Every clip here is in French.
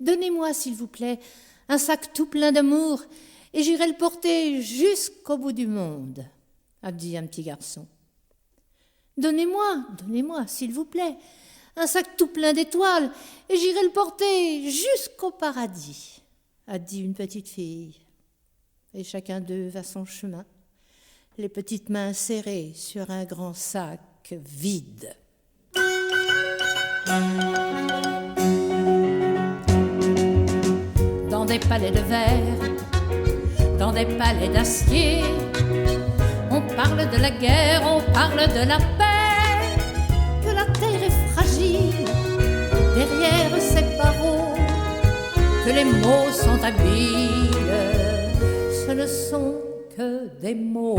Donnez-moi, s'il vous plaît, un sac tout plein d'amour, et j'irai le porter jusqu'au bout du monde, a dit un petit garçon. Donnez-moi, s'il vous plaît, un sac tout plein d'étoiles, et j'irai le porter jusqu'au paradis, a dit une petite fille. Et chacun d'eux va son chemin, les petites mains serrées sur un grand sac vide. Dans des palais de verre, dans des palais d'acier, on parle de la guerre, on parle de la paix, que la terre est fragile derrière ses barreaux, que les mots sont habiles, ce ne sont que des mots.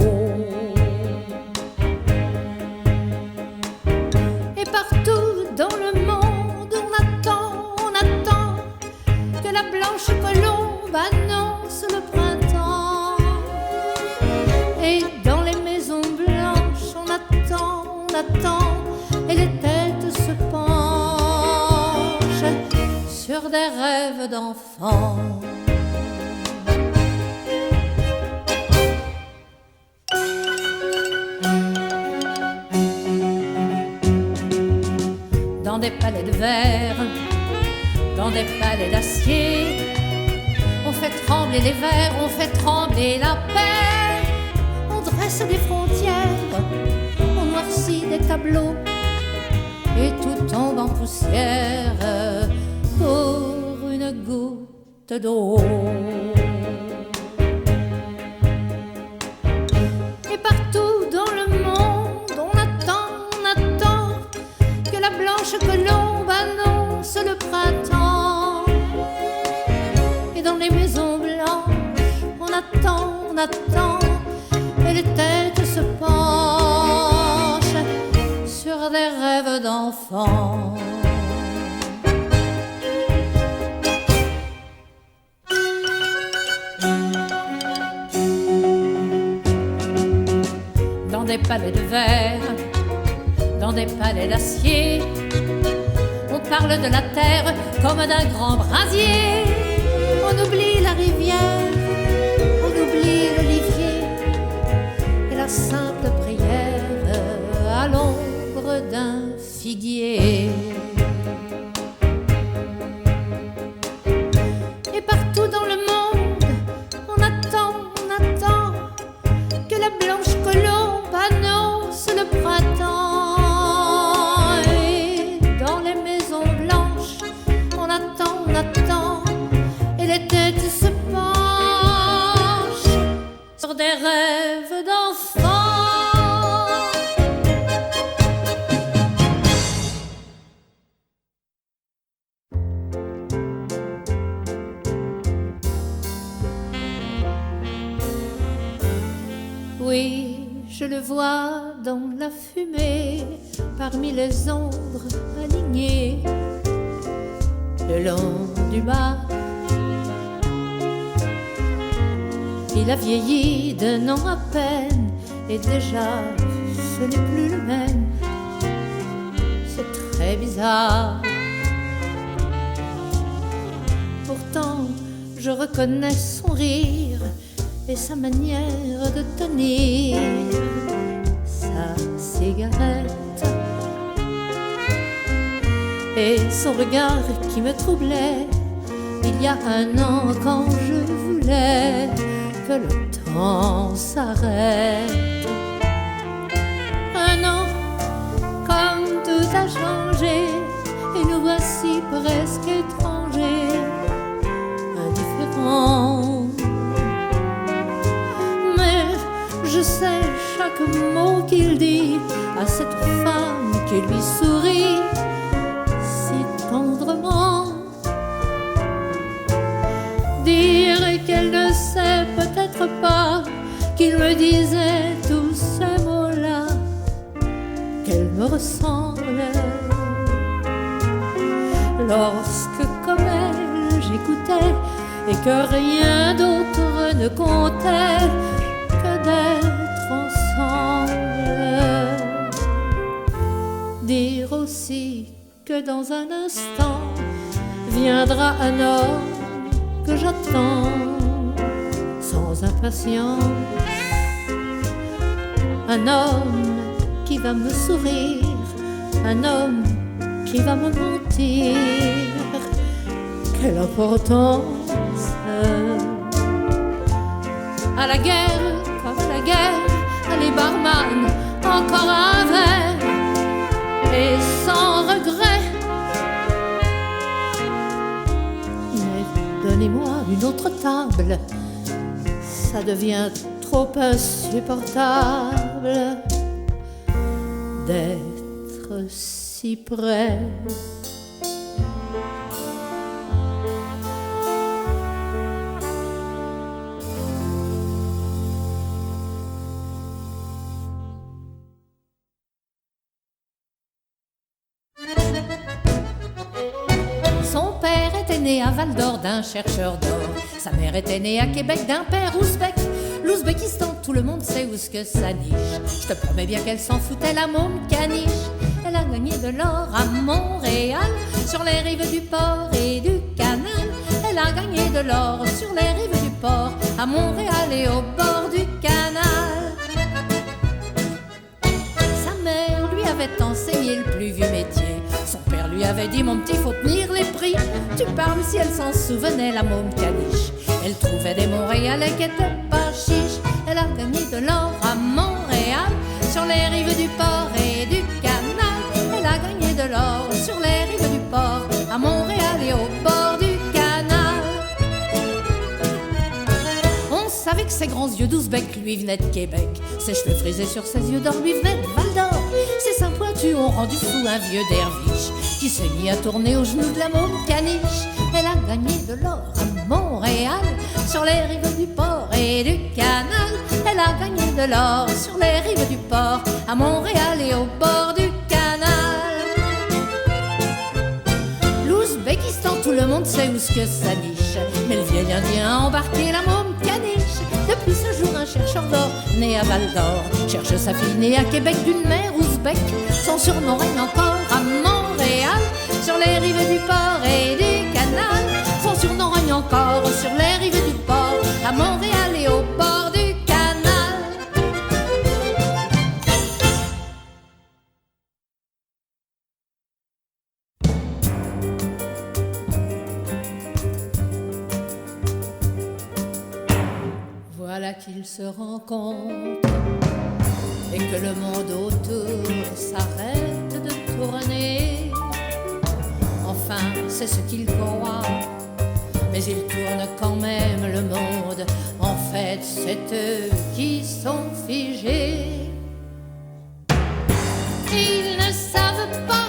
Et partout dans le monde, on attend que la blanche colombe annonce le printemps. Et dans les maisons blanches, on attend, et les têtes se penchent sur des rêves d'enfants. Dans des palais de verre, dans des palais d'acier, on fait trembler les vers, on fait trembler la paix. On dresse des frontières, on noircit des tableaux, et tout tombe en poussière pour une goutte d'eau. Et partout dans le monde, on attend que la blanche colombe annonce le printemps. Et dans les maisons blanches, on attend, et les têtes se penchent sur des rêves d'enfants. Dans des palais de verre, dans des palais d'acier, on parle de la terre comme d'un grand brasier. On oublie la rivière, on oublie l'olivier, et la simple prière à l'ombre d'un figuier. Et partout dans le monde, on attend que la blanche colombe annonce le printemps. Et dans les maisons blanches, on attend, et les têtes se penchent sur des rêves d'enfants. Oui, je le vois dans la fumée, parmi les ombres alignées, le long du bar. Il a vieilli d'un an à peine, et déjà ce n'est plus le même. C'est très bizarre. Pourtant je reconnais son rire et sa manière de tenir sa cigarette, et son regard qui me troublait il y a un an, quand je voulais que le temps s'arrête. Un an, comme tout a changé, et nous voici presque étrangers, indifférents. Mais je sais chaque mot qu'il dit à cette femme qui lui sourit si tendrement. Dire qu'elle ne sait peut-être pas qu'il me disait tous ces mots-là, qu'elle me ressemble. Lorsque comme elle j'écoutais, et que rien d'autre ne comptait que d'être ensemble. Dire aussi que dans un instant viendra un homme que j'attends sans impatience, un homme qui va me sourire, un homme qui va me mentir. Quelle importance! À la guerre, comme à la guerre, allez barman, encore un verre, et sans regret. Mais donnez-moi une autre table, ça devient trop insupportable d'être si près. Son père était né à Val d'Or d'un chercheur d'or. Sa mère était née à Québec d'un père ouzbek. L'Ouzbékistan, tout le monde sait où ce que ça niche. Je te promets bien qu'elle s'en foutait, la môme caniche. Elle a gagné de l'or à Montréal, sur les rives du port et du canal. Elle a gagné de l'or sur les rives du port, à Montréal et au bord du canal. Sa mère lui avait enseigné le plus vieux métier. Son père lui avait dit: mon petit, faut tenir les prix. Tu parles si elle s'en souvenait, la môme caniche. Elle trouvait des Montréalais qui étaient pas chiches. Elle a gagné de l'or à Montréal, sur les rives du port et du canal. Elle a gagné de l'or sur les rives du port, à Montréal et au bord du canal. On savait que ses grands yeux d'ouzbek lui venaient de Québec. Ses cheveux frisés sur ses yeux d'or lui venaient de Val d'Or. Ses seins pointus ont rendu fou un vieux derviche qui s'est mis à tourner aux genoux de la môme caniche. Elle a gagné de l'or à Montréal, sur les rives du port et du canal. Elle a gagné de l'or sur les rives du port, à Montréal et au bord du canal. L'Ouzbékistan, tout le monde sait où ce que ça niche. Mais le vieil Indien a embarqué la môme caniche. Depuis ce jour, un chercheur d'or, né à Val d'Or, cherche sa fille née à Québec d'une mère ouzbek. Son surnom règne encore à Montréal, sur les rives du port et du canal. Son surnom règne encore sur les rives du port, à Montréal et au bord du canal. Voilà qu'ils se rencontrent et que le monde autour s'arrête de tourner. Enfin, c'est ce qu'ils croient, mais ils tournent quand même le monde. En fait, c'est eux qui sont figés. Ils ne savent pas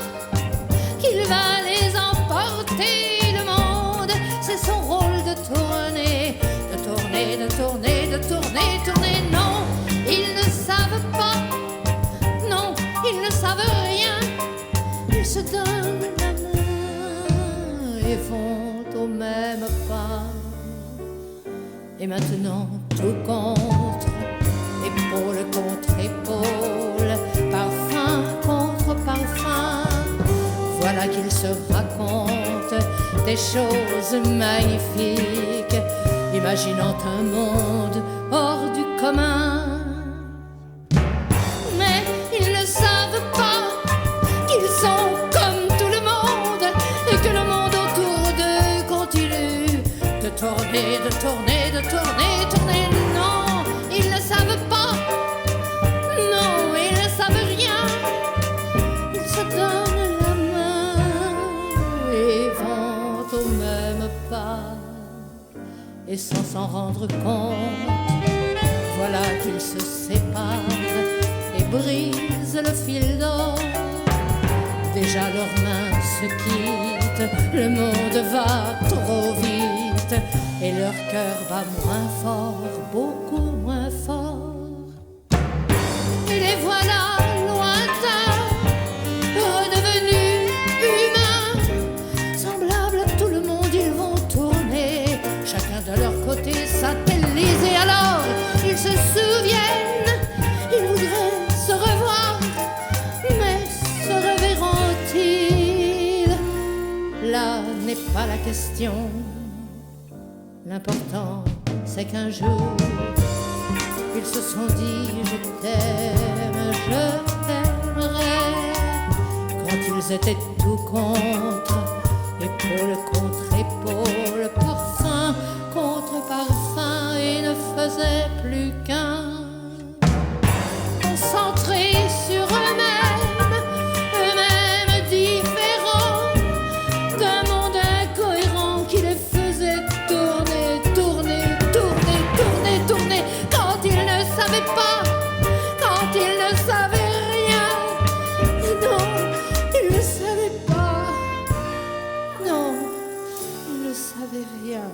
qu'il va les emporter, le monde. C'est son rôle de tourner, de tourner, de tourner, de tourner, tourner. Non, ils ne savent pas, non, ils ne savent rien. Ils se donnent la main et vont au même pas. Et maintenant tout contre, épaule contre épaule, parfum contre parfum. Voilà qu'ils se racontent des choses magnifiques, imaginant un monde hors du commun. Mais ils ne savent pas qu'ils sont comme tout le monde et que le monde autour d'eux continue de tourner, de tourner, de tourner, tourner. Non, ils ne savent pas, non, ils ne savent rien. Ils se donnent la main et vont au même pas. Et sans s'en rendre compte, voilà qu'ils se séparent et brisent le fil d'or. Déjà leurs mains se quittent, le monde va trop vite et leur cœur bat moins fort, beaucoup moins fort. Et les voilà lointains, redevenus humains, semblables à tout le monde, ils vont tourner, chacun de leur côté satellisé. Alors ils se souviennent, ils voudraient se revoir, mais se reverront-ils? Là n'est pas la question. L'important, c'est qu'un jour, ils se sont dit je t'aime, je t'aimerai. Quand ils étaient tout contre, épaule contre épaule, parfum contre parfum, et ne faisaient plus qu'un. Concentrés sur eux-mêmes, eux-mêmes différents, d'un monde incohérent qui les faisait tourner, tourner, tourner, tourner, tourner, quand ils ne savaient pas, quand ils ne savaient rien. Non, ils ne savaient pas. Non, ils ne savaient rien.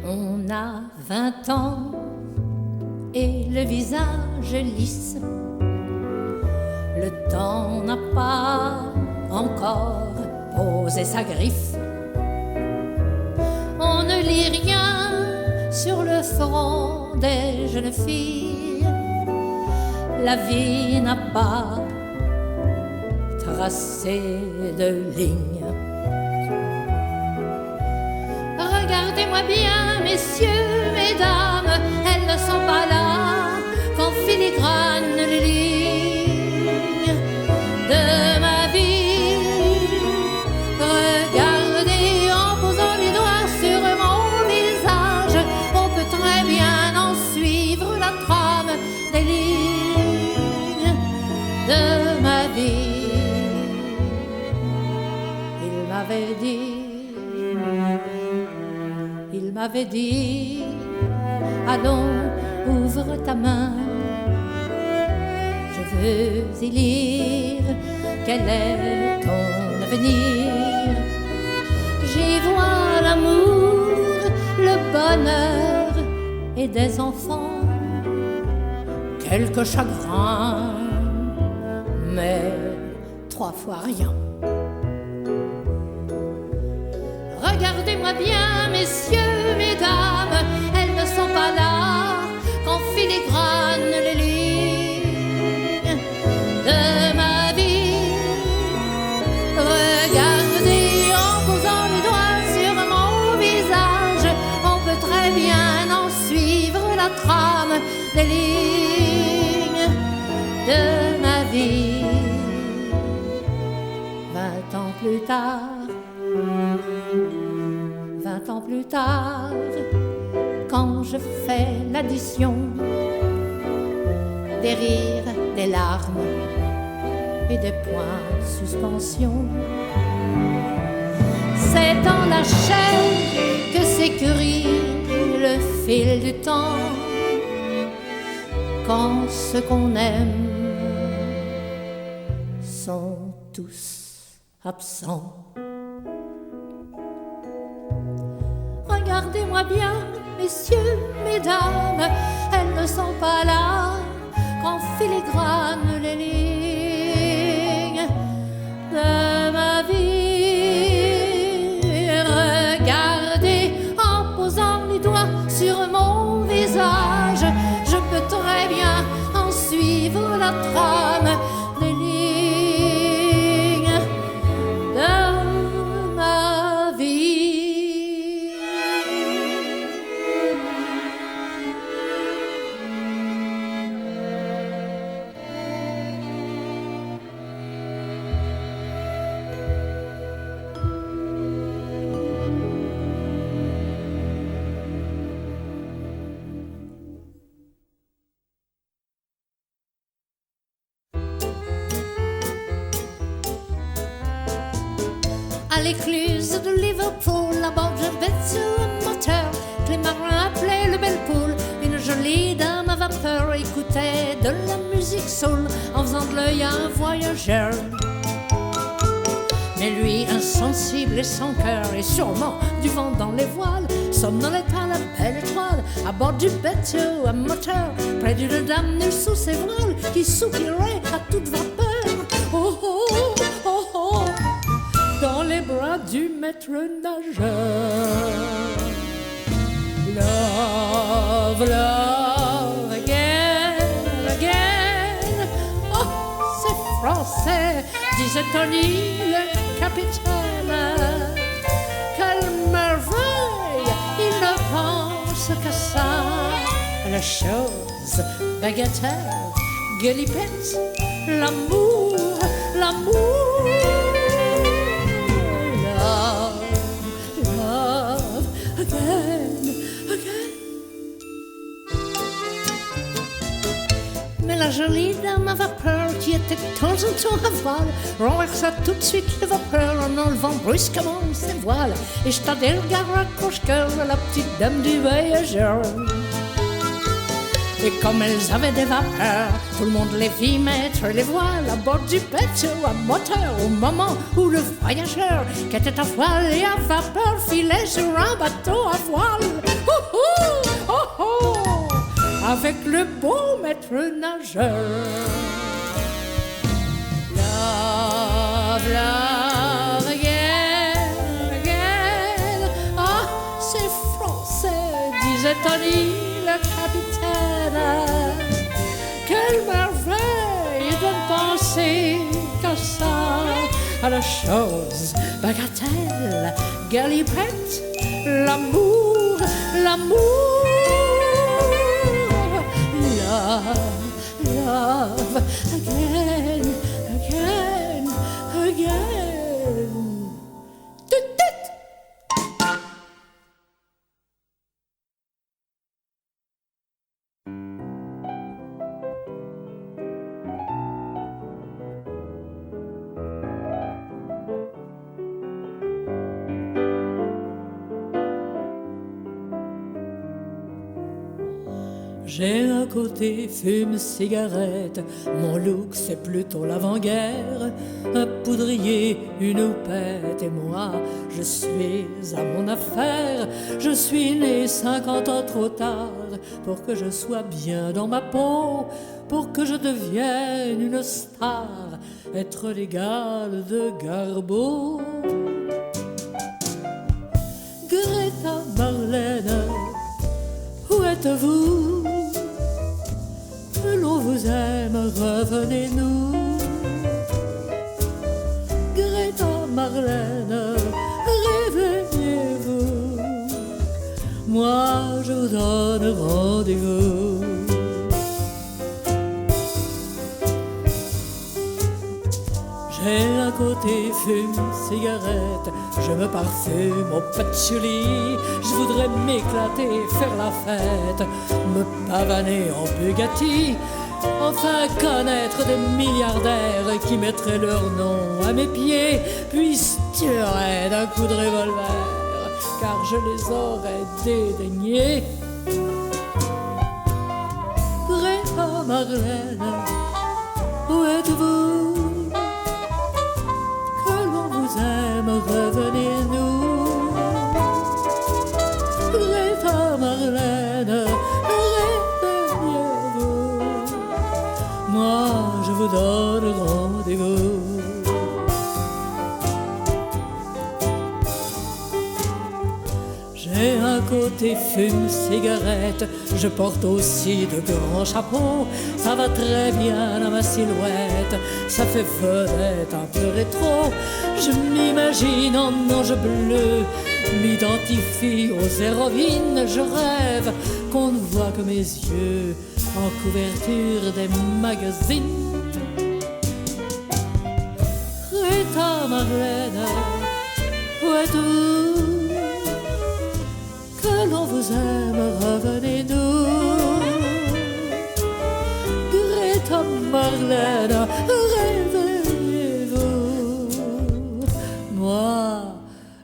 On a 20 ans et le visage lisse. Le temps n'a pas encore posé sa griffe. On ne lit rien sur le front des jeunes filles. La vie n'a pas tracé de ligne. Regardez-moi bien, messieurs, mesdames, elles ne sont pas là qu'en filigrane les lignes de ma vie. Regardez en posant les doigts sur mon visage, on peut très bien en suivre la trame des lignes de ma vie. Il m'avait dit, allons, ouvre ta main, je veux y lire quel est ton avenir. J'y vois l'amour, le bonheur et des enfants, quelques chagrins, mais 3 fois rien. Regardez-moi bien, messieurs, mesdames, elles ne sont pas là qu'en filigrane les lignes de ma vie. Regardez en posant les doigts sur mon visage, on peut très bien en suivre la trame des lignes de ma vie. 20 ans plus tard, 20 ans plus tard, quand je fais l'addition des rires, des larmes et des points de suspension, c'est dans la chair que s'écurie le fil du temps, quand ceux qu'on aime sont tous absents. Regardez-moi bien, messieurs, mesdames, elles ne sont pas là qu'en filigrane les lignes de ma vie. Regardez en posant les doigts sur mon visage, je peux très bien en suivre la trame des lignes de ma vie. À l'écluse de Liverpool, là-bas je vais sur un moteur que les marins appelaient le Belle Poule. Une jolie dame à vapeur écoutait de la musique soul en faisant de l'œil à un voyageur. Mais lui, insensible et sans cœur, et sûrement du vent dans les voiles, somnolait à la belle étoile, à bord du bateau à moteur, près d'une dame nue sous ses voiles, qui soupirait à toute vapeur. Oh oh, oh oh, dans les bras du maître nageur. Love, love, again, again. Oh, c'est français, disait Tony, le capitaine. Quelle merveille, il ne pense qu'à ça. La chose, bagatelle, galipette, l'amour, l'amour. Love, love, again, again. Mais la jolie dame à vapeur, qui était de temps en temps à voile, renversa tout de suite les vapeurs en enlevant brusquement ses voiles, et jeta des regards accroche-cœur à la petite dame du voyageur. Et comme elles avaient des vapeurs, tout le monde les vit mettre les voiles à bord du bateau à moteur, au moment où le voyageur, qui était à voile et à vapeur, filait sur un bateau à voile. Oh oh, oh oh, avec le beau maître nageur. Love, love, again, again. Ah, c'est français, disait Tony, le capitaine. Quelle merveille de ne penser qu'à ça, à la chose, bagatelle, galipette, l'amour, l'amour. Love, love, again, again, again. Tut, tut. J'ai un côté fume cigarette, mon look c'est plutôt l'avant-guerre, un poudrier, une houppette et moi je suis à mon affaire. Je suis né 50 ans trop tard pour que je sois bien dans ma peau, pour que je devienne une star, être l'égal de Garbeau. Greta Marlène, où êtes-vous? Que l'on vous aime, revenez-nous. Greta Marlène, réveillez-vous. Moi, je vous donne rendez-vous. J'ai un côté fume, cigarette, je me parfume au patchouli. Je voudrais m'éclater, faire la fête, me pavaner en Bugatti, enfin connaître des milliardaires qui mettraient leur nom à mes pieds, puis se tueraient d'un coup de revolver, car je les aurais dédaignés. Greta Marlène, où êtes-vous? Revenez-nous. Greta Marlène, réveillez-vous. Moi, je vous donne rendez-vous. J'ai un côté fume cigarette, je porte aussi de grands chapeaux. Ça va très bien à ma silhouette, ça fait vedette un peu rétro. Je m'imagine en ange bleu, m'identifie aux héroïnes. Je rêve qu'on ne voit que mes yeux en couverture des magazines. Greta Marlène, où êtes-vous? Que l'on vous aime, revenez-nous. Greta Marlène, réveillez-vous. Moi,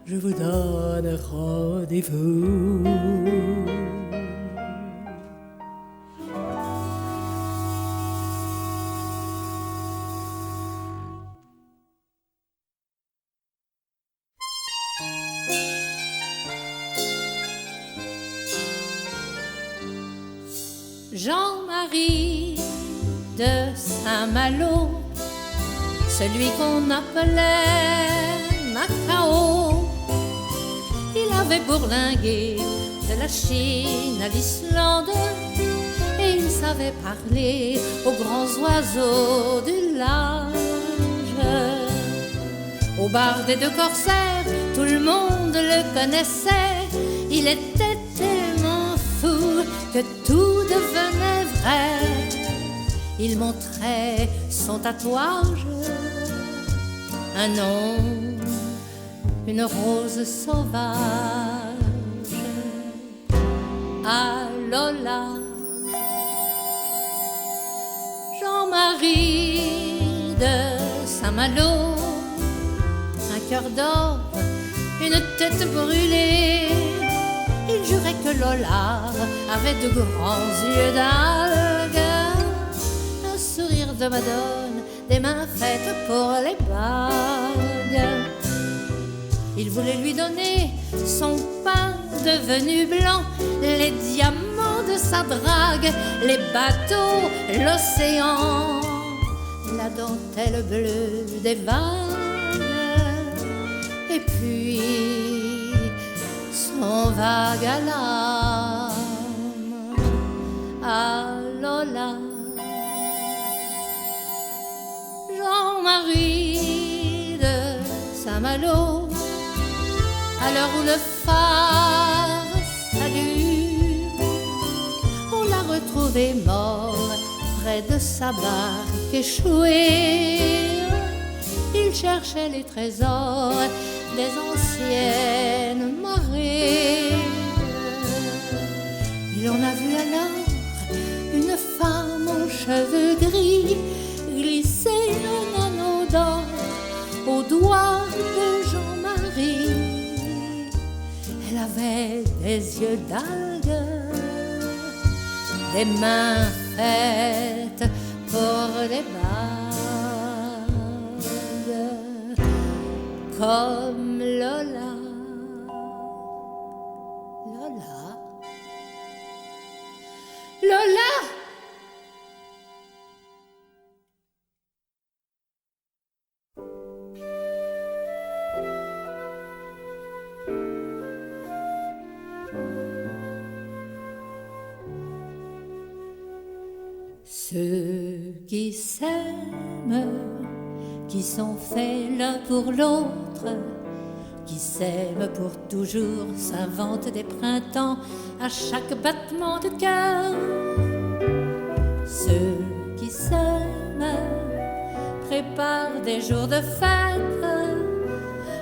je vous donne rendez-vous. Jean-Marie de Saint-Malo, celui qu'on appelait Macao. Il avait bourlingué de la Chine à l'Islande et il savait parler aux grands oiseaux du large. Au bar des deux corsaires, tout le monde le connaissait. Il était tellement fou que tout devenait vrai. Il montrait son tatouage, un nom, une rose sauvage. Ah Lola, Jean-Marie de Saint-Malo, un cœur d'or, une tête brûlée. Il jurait que Lola avait de grands yeux d'algue, un sourire de madone, des mains faites pour les bagues. Il voulait lui donner son pain devenu blanc, les diamants de sa drague, les bateaux, l'océan, la dentelle bleue des vagues, et puis son vague à l'âme. Ah Lola, Jean-Marie de Saint-Malo, à l'heure où le phare s'allume, on l'a retrouvé mort près de sa barque échouée. Il cherchait les trésors des anciennes marées. Il en a vu alors une femme aux cheveux gris glisser un anneau d'or au doigt de Jean-Marie. Elle avait des yeux d'algue, des mains faites pour les bagues, comme Lola. Lola, Lola. Ceux qui s'aiment, qui sont faits l'un pour l'autre, qui s'aiment pour toujours, s'inventent des printemps à chaque battement de cœur. Ceux qui s'aiment préparent des jours de fête.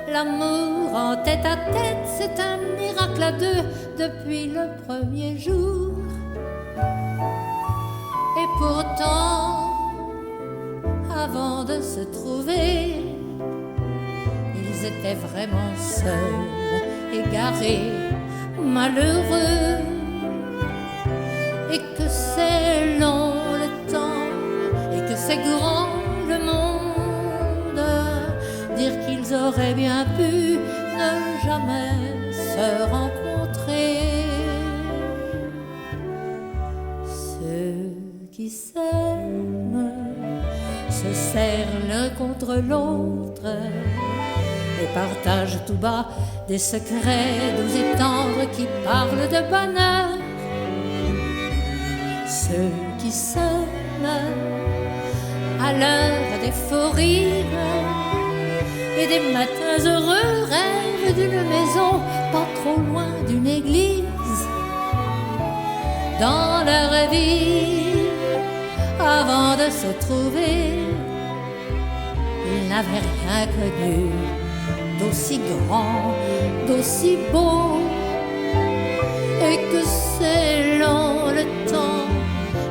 L'amour en tête à tête, c'est un miracle à deux depuis le premier jour. Et pourtant, avant de se trouver, ils étaient vraiment seuls, égarés, malheureux. Et que c'est long le temps, et que c'est grand le monde, dire qu'ils auraient bien pu ne jamais se rencontrer. Qui s'aiment se serrent l'un contre l'autre et partagent tout bas des secrets doux et tendres qui parlent de bonheur. Ceux qui s'aiment à l'heure des faux rires et des matins heureux rêvent d'une maison pas trop loin d'une église. Dans leur vie, avant de se trouver, ils n'avaient rien connu d'aussi grand, d'aussi beau. Et que c'est long le temps,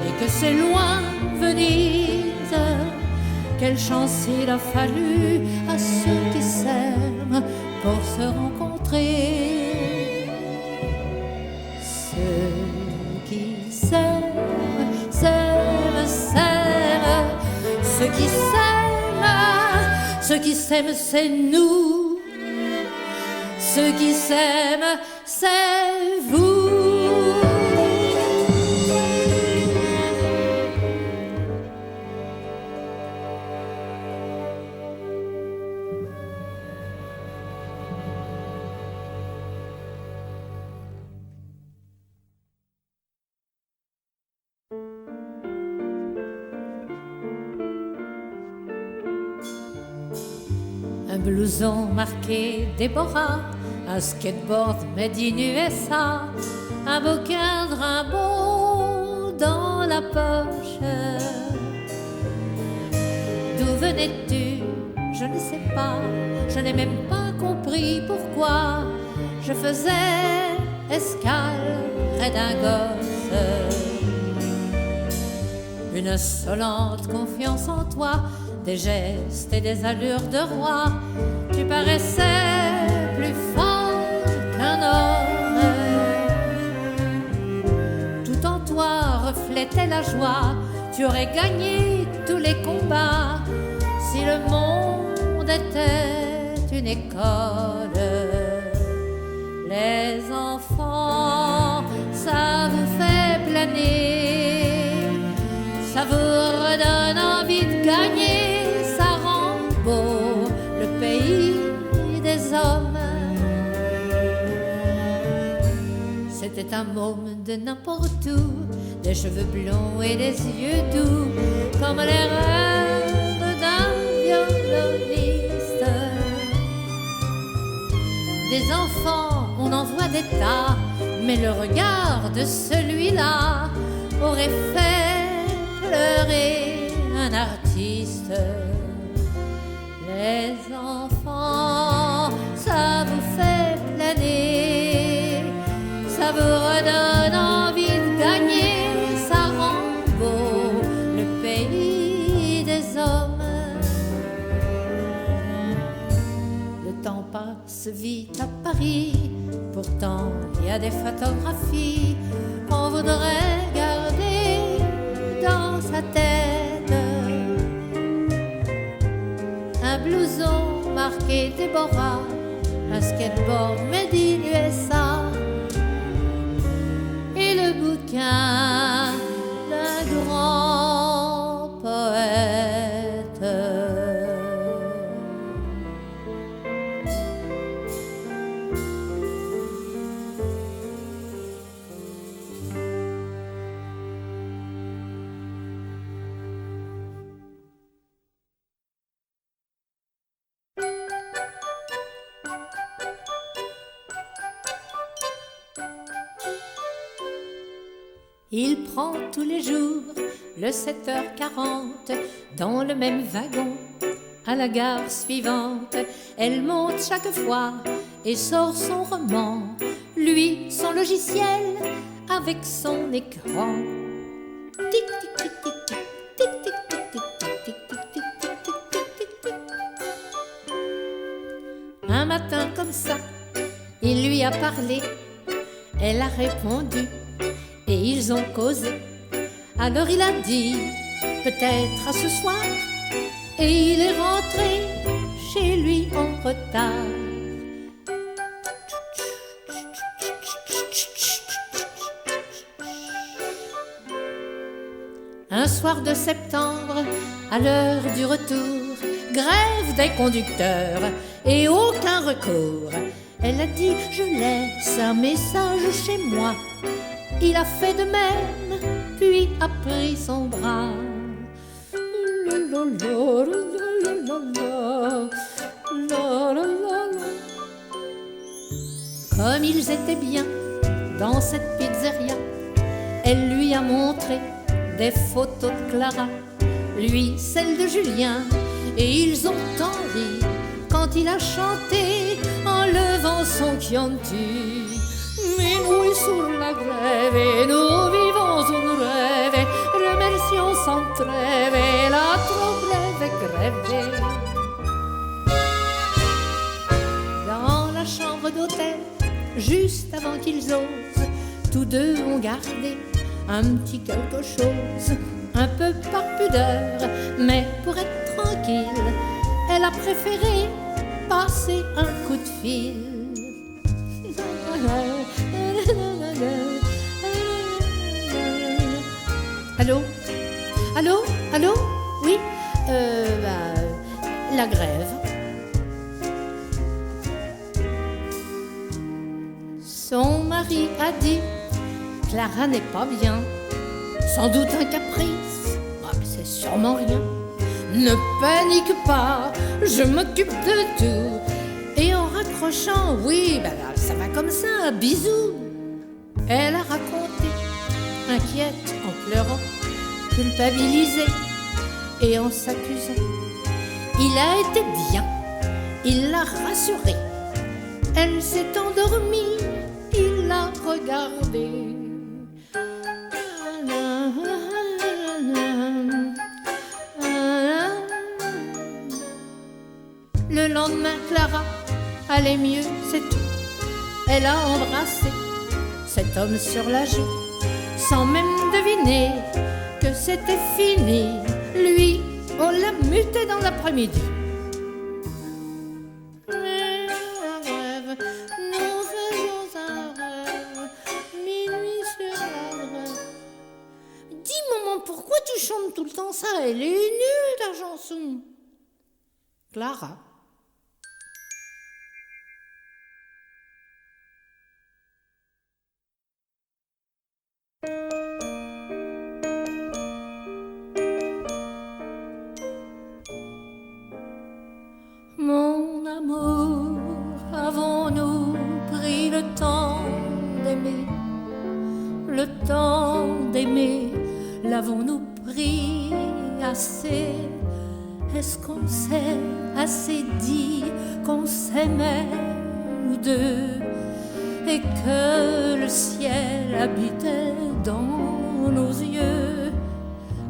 et que c'est loin Venise. Quelle chance il a fallu à ceux qui s'aiment pour se rencontrer. Ceux qui s'aiment, s'aiment, s'aiment. Ceux qui s'aiment, ceux qui s'aiment, c'est nous. Ceux qui s'aiment, c'est vous. Un blouson marqué Déborah, un skateboard made in USA, un bouquin de Rimbaud dans la poche. D'où venais-tu? Je ne sais pas, je n'ai même pas compris pourquoi je faisais escale près d'un gosse. Une insolente confiance en toi, des gestes et des allures de roi, tu paraissais plus fort qu'un homme. Tout en toi reflétait la joie, tu aurais gagné tous les combats si le monde était une école. Les enfants, ça vous fait planer, ça vous redonne envie de gagner, ça rend beau le pays des hommes. C'était un môme de n'importe où, des cheveux blonds et des yeux doux, comme les rêves d'un violoniste. Des enfants, on en voit des tas, mais le regard de celui-là aurait fait pleurer un artiste. Les enfants, ça vous fait planer, ça vous redonne envie de gagner, ça rend beau le pays des hommes. Le temps passe vite à Paris, pourtant il y a des photographies qu'on voudrait garder dans sa tête. Un blouson marqué Déborah, un skateboard made in USA et le bouquin d'un grand poète. Il prend tous les jours le 7h40 dans le même wagon à la gare suivante. Elle monte chaque fois et sort son roman, lui son logiciel avec son écran. Tic tic tic tic tic tic tic tic tic tic tic tic tic tic. Un matin comme ça, il lui a parlé, elle a répondu. Et ils ont causé. Alors il a dit peut-être à ce soir, et il est rentré chez lui en retard. Un soir de septembre, à l'heure du retour, grève des conducteurs et aucun recours. Elle a dit je laisse un message chez moi. Il a fait de même, puis a pris son bras. Comme ils étaient bien dans cette pizzeria, elle lui a montré des photos de Clara, lui celle de Julien, et ils ont tant ri quand il a chanté en levant son chianti. Minuit sur la grève et nous vivons une rêve, remercions sans trêve et la trop brève grève. Dans la chambre d'hôtel, juste avant qu'ils osent, tous deux ont gardé un petit quelque chose, un peu par pudeur, mais pour être tranquille, elle a préféré passer un coup de fil. Allô? Allô? Allô? Oui? La grève. Son mari a dit Clara n'est pas bien, sans doute un caprice, mais c'est sûrement rien. Ne panique pas, je m'occupe de tout. Et en raccrochant, oui, ben là, ça va comme ça, bisous. Elle a raconté, inquiète, en pleurant, culpabilisée et en s'accusant. Il a été bien, il l'a rassurée. Elle s'est endormie, il l'a regardée. Le lendemain, Clara allait mieux, c'est tout. Elle a embrassé cet homme sur la joue, sans même deviner que c'était fini. Lui, on l'a muté dans l'après-midi. Mais un rêve, nous faisons un rêve, minuit sur la grève. Dis maman, pourquoi tu chantes tout le temps ça? Elle est nulle ta chanson. Clara. Mon amour, avons-nous pris le temps d'aimer? Le temps d'aimer, l'avons-nous pris assez? Est-ce qu'on s'est assez dit qu'on s'aimait nous deux et que le ciel habitait dans nos yeux?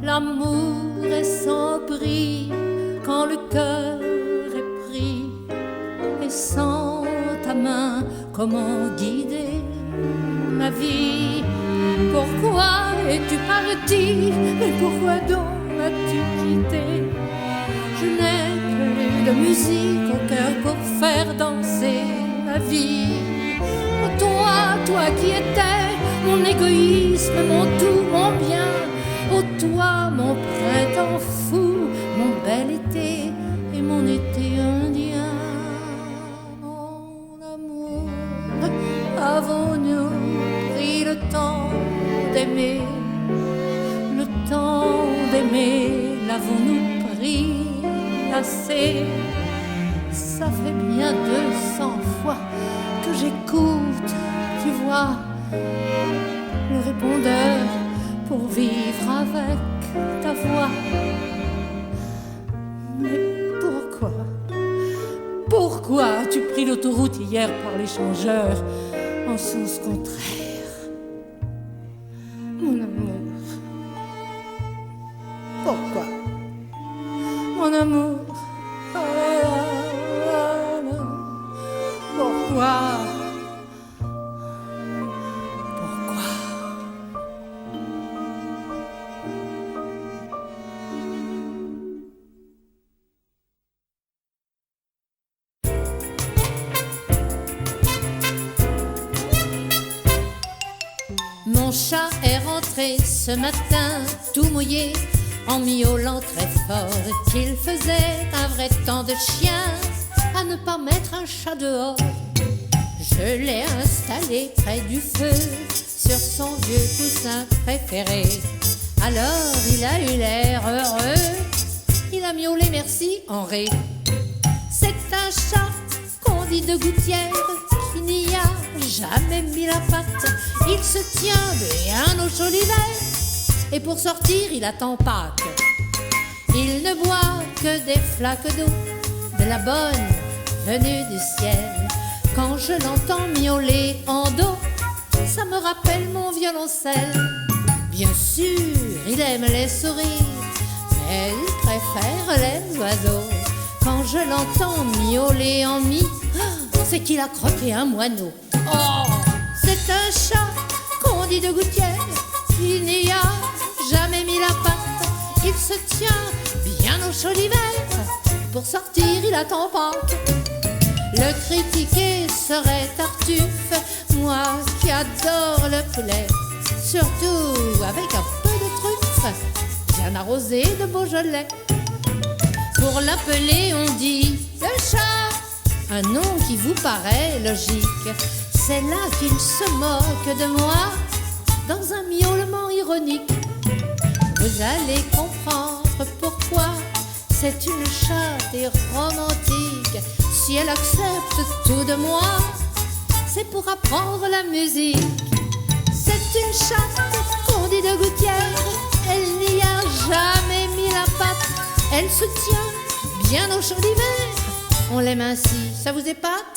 L'amour est sans prix quand le cœur est pris, et sans ta main, comment guider ma vie? Pourquoi es-tu parti? Et pourquoi donc as-tu quitté? Je n'ai plus de musique au cœur pour faire danser ma vie. Oh, toi qui étais mon égoïsme, mon tout, mon bien. Oh toi, mon printemps fou, mon bel été et mon été indien. Mon amour, avons-nous pris le temps d'aimer? Le temps d'aimer, l'avons-nous pris assez? Ça fait bien 200 fois que j'écoute, tu vois, le répondeur pour vivre avec ta voix. Mais pourquoi as-tu pris l'autoroute hier par l'échangeur en sens contraire? Mon amour, pourquoi? Mon amour, pourquoi? Mon chat est rentré ce matin tout mouillé, en miaulant très fort qu'il faisait un vrai temps de chien à ne pas mettre un chat dehors. Je l'ai installé près du feu sur son vieux coussin préféré. Alors il a eu l'air heureux, il a miaulé merci en ré. C'est un chat qu'on dit de gouttière, qui n'y a jamais mis la patte. Il se tient bien au chaud l'hiver, et pour sortir il attend Pâques. Il ne boit que des flaques d'eau, de la bonne venue du ciel. Quand je l'entends miauler en dos, ça me rappelle mon violoncelle. Bien sûr, il aime les souris, mais il préfère les oiseaux. Quand je l'entends miauler en mi, c'est qu'il a croqué un moineau. Oh, c'est un chat qu'on dit de gouttière, il n'y a jamais mis la patte. Il se tient bien au chaud l'hiver, pour sortir il attend Pâques. Le critiquer serait Tartuffe, moi qui adore le poulet, surtout avec un peu de truffe, bien arrosé de Beaujolais. Pour l'appeler on dit le chat, un nom qui vous paraît logique. C'est là qu'il se moque de moi, dans un miaulement ironique. Vous allez comprendre pourquoi c'est une chatte et romantique. Si elle accepte tout de moi, c'est pour apprendre la musique. C'est une chatte qu'on dit de gouttière, elle n'y a jamais mis la patte. Elle se tient bien au chaud d'hiver, on l'aime ainsi, ça vous épate?